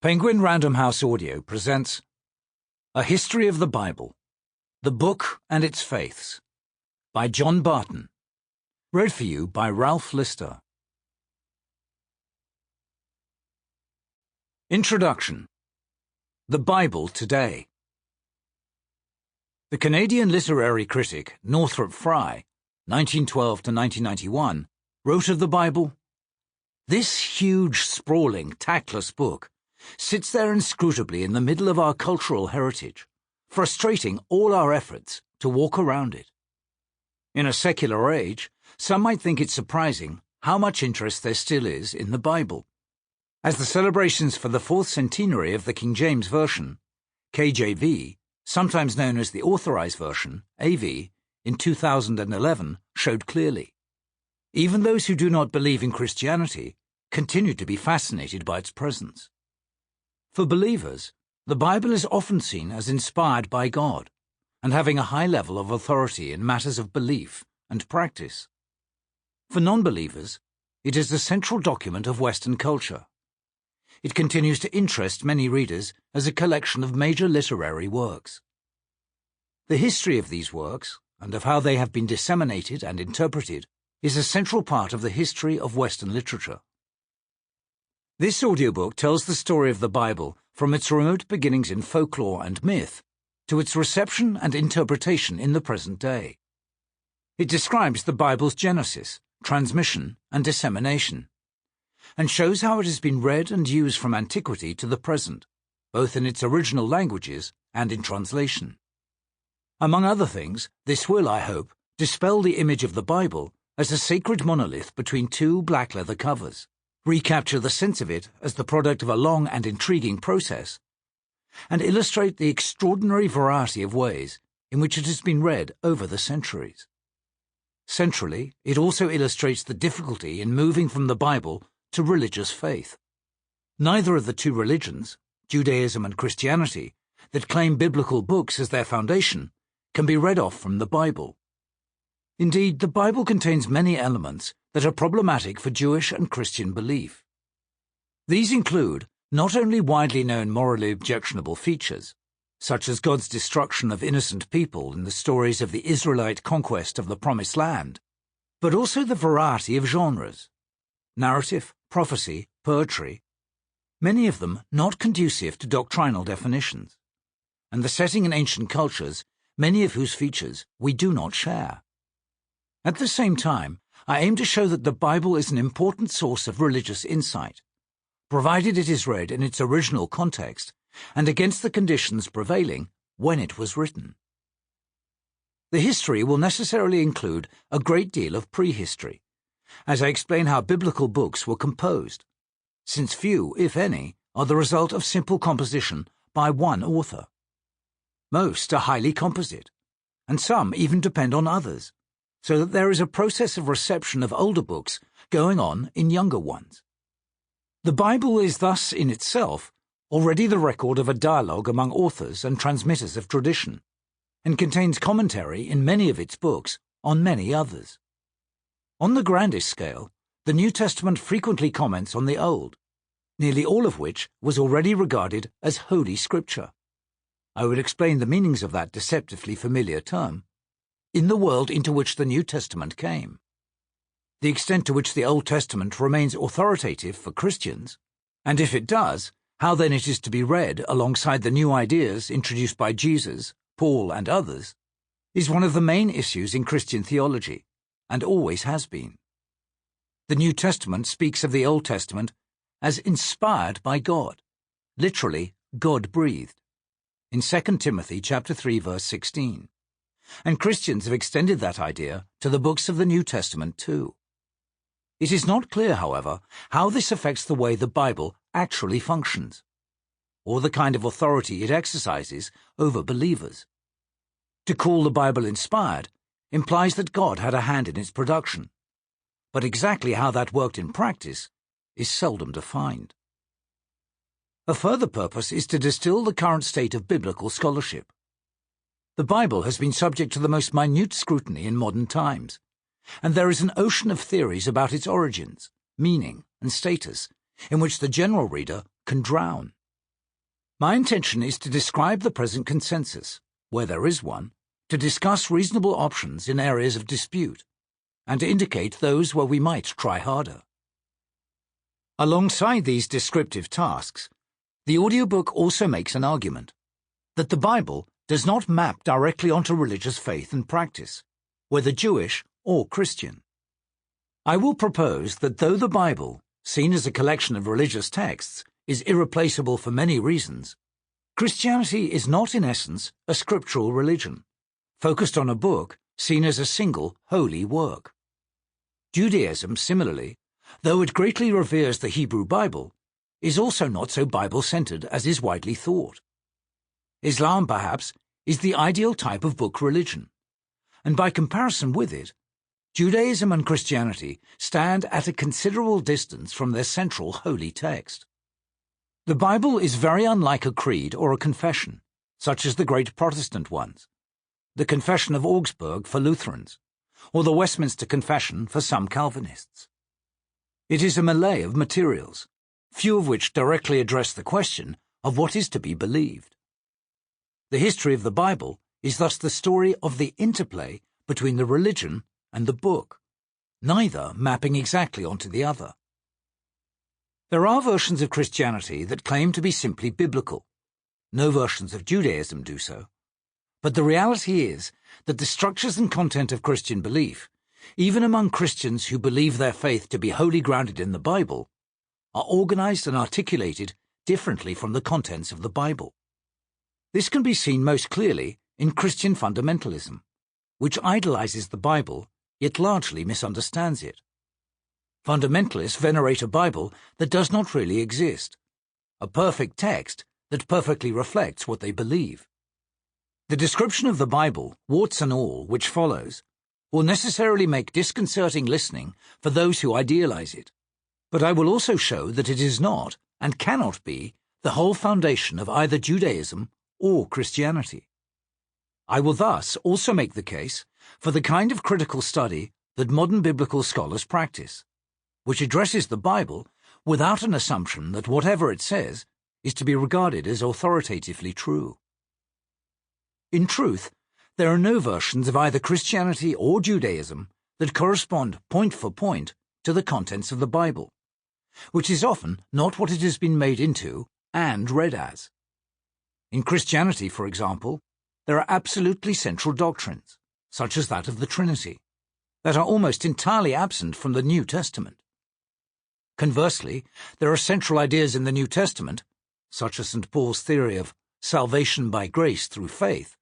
Penguin Random House Audio presents A History of the Bible, the Book and Its Faiths, by John Barton. Read for you by Ralph Lister. Introduction. The Bible Today. The Canadian literary critic Northrop Frye, 1912 to 1991, wrote of the Bible, "This huge, sprawling, tactless book sits there inscrutably in the middle of our cultural heritage, frustrating all our efforts to walk around it. In a secular age, some might think it surprising how much interest there still is in the Bible. As the celebrations for the 4th centenary of the King James Version, KJV, sometimes known as the Authorized Version, AV, in 2011 showed clearly. Even those who do not believe in Christianity continue to be fascinated by its presence. For believers, the Bible is often seen as inspired by God and having a high level of authority in matters of belief and practice. For non-believers, it is the central document of Western culture. It continues to interest many readers as a collection of major literary works. The history of these works, and of how they have been disseminated and interpreted, is a central part of the history of Western literature. This audiobook tells the story of the Bible from its remote beginnings in folklore and myth to its reception and interpretation in the present day. It describes the Bible's genesis, transmission, and dissemination, and shows how it has been read and used from antiquity to the present, both in its original languages and in translation. Among other things, this will, I hope, dispel the image of the Bible as a sacred monolith between two black leather covers, recapture the sense of it as the product of a long and intriguing process, and illustrate the extraordinary variety of ways in which it has been read over the centuries. Centrally, it also illustrates the difficulty in moving from the Bible to religious faith. Neither of the two religions, Judaism and Christianity, that claim biblical books as their foundation, can be read off from the Bible. Indeed, the Bible contains many elements that are problematic for Jewish and Christian belief. These include not only widely known morally objectionable features, such as God's destruction of innocent people in the stories of the Israelite conquest of the Promised Land, but also the variety of genres: narrative, prophecy, poetry, many of them not conducive to doctrinal definitions, and the setting in ancient cultures, many of whose features we do not share. At the same time, I aim to show that the Bible is an important source of religious insight, provided it is read in its original context and against the conditions prevailing when it was written. The history will necessarily include a great deal of prehistory, as I explain how biblical books were composed, since few, if any, are the result of simple composition by one author. Most are highly composite, and some even depend on others, so that there is a process of reception of older books going on in younger ones. The Bible is thus, in itself, already the record of a dialogue among authors and transmitters of tradition, and contains commentary in many of its books on many others. On the grandest scale, the New Testament frequently comments on the Old, nearly all of which was already regarded as Holy Scripture. I will explain the meanings of that deceptively familiar term in the world into which the New Testament came. The extent to which the Old Testament remains authoritative for Christians, and if it does, how then it is to be read alongside the new ideas introduced by Jesus, Paul, and others, is one of the main issues in Christian theology, and always has been. The New Testament speaks of the Old Testament as inspired by God, literally God-breathed, in 2 Timothy chapter 3, verse 16. And Christians have extended that idea to the books of the New Testament too. It is not clear, however, how this affects the way the Bible actually functions, or the kind of authority it exercises over believers. To call the Bible inspired implies that God had a hand in its production, but exactly how that worked in practice is seldom defined. A further purpose is to distill the current state of biblical scholarship. The Bible has been subject to the most minute scrutiny in modern times, and there is an ocean of theories about its origins, meaning, and status in which the general reader can drown. My intention is to describe the present consensus, where there is one, to discuss reasonable options in areas of dispute, and to indicate those where we might try harder. Alongside these descriptive tasks, the audiobook also makes an argument that the Bible does not map directly onto religious faith and practice, whether Jewish or Christian. I will propose that though the Bible, seen as a collection of religious texts, is irreplaceable for many reasons, Christianity is not in essence a scriptural religion, focused on a book seen as a single holy work. Judaism, similarly, though it greatly reveres the Hebrew Bible, is also not so Bible-centered as is widely thought. Islam, perhaps, is the ideal type of book religion, and by comparison with it, Judaism and Christianity stand at a considerable distance from their central holy text. The Bible is very unlike a creed or a confession, such as the great Protestant ones, the Confession of Augsburg for Lutherans, or the Westminster Confession for some Calvinists. It is a melee of materials, few of which directly address the question of what is to be believed. The history of the Bible is thus the story of the interplay between the religion and the book, neither mapping exactly onto the other. There are versions of Christianity that claim to be simply biblical. No versions of Judaism do so. But the reality is that the structures and content of Christian belief, even among Christians who believe their faith to be wholly grounded in the Bible, are organized and articulated differently from the contents of the Bible. This can be seen most clearly in Christian fundamentalism, which idolizes the Bible yet largely misunderstands it. Fundamentalists venerate a Bible that does not really exist, a perfect text that perfectly reflects what they believe. The description of the Bible, warts and all, which follows, will necessarily make disconcerting listening for those who idealize it, but I will also show that it is not, and cannot be, the whole foundation of either Judaism or Christianity. I will thus also make the case for the kind of critical study that modern biblical scholars practice, which addresses the Bible without an assumption that whatever it says is to be regarded as authoritatively true. In truth, there are no versions of either Christianity or Judaism that correspond point for point to the contents of the Bible, which is often not what it has been made into and read as. In Christianity, for example, there are absolutely central doctrines, such as that of the Trinity, that are almost entirely absent from the New Testament. Conversely, there are central ideas in the New Testament, such as St. Paul's theory of salvation by grace through faith,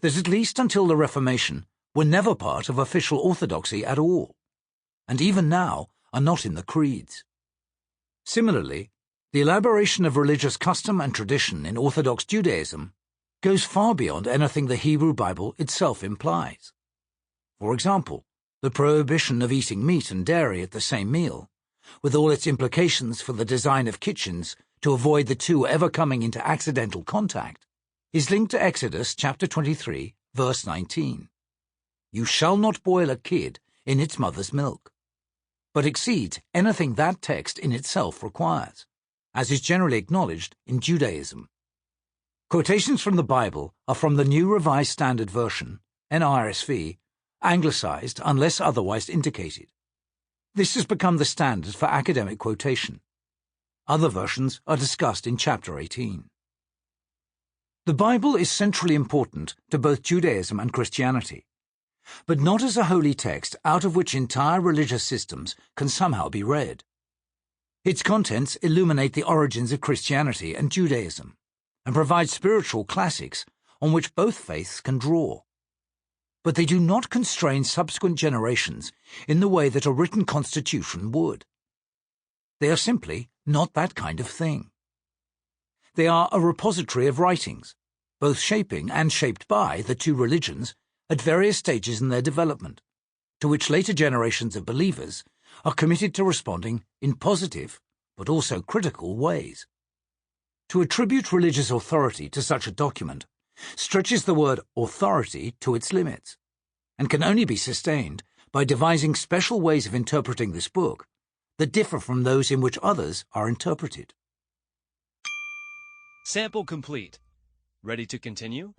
that at least until the Reformation were never part of official orthodoxy at all, and even now are not in the creeds. Similarly, the elaboration of religious custom and tradition in Orthodox Judaism goes far beyond anything the Hebrew Bible itself implies. For example, the prohibition of eating meat and dairy at the same meal, with all its implications for the design of kitchens to avoid the two ever coming into accidental contact, is linked to Exodus chapter 23, verse 19. You shall not boil a kid in its mother's milk, but exceeds anything that text in itself requires, as is generally acknowledged in Judaism. Quotations from the Bible are from the New Revised Standard Version, NRSV, anglicized unless otherwise indicated. This has become the standard for academic quotation. Other versions are discussed in chapter 18. The Bible is centrally important to both Judaism and Christianity, but not as a holy text out of which entire religious systems can somehow be read. Its contents illuminate the origins of Christianity and Judaism, and provide spiritual classics on which both faiths can draw. But they do not constrain subsequent generations in the way that a written constitution would. They are simply not that kind of thing. They are a repository of writings, both shaping and shaped by the two religions at various stages in their development, to which later generations of believers are committed to responding in positive, but also critical ways. To attribute religious authority to such a document stretches the word authority to its limits, and can only be sustained by devising special ways of interpreting this book that differ from those in which others are interpreted. Sample complete. Ready to continue?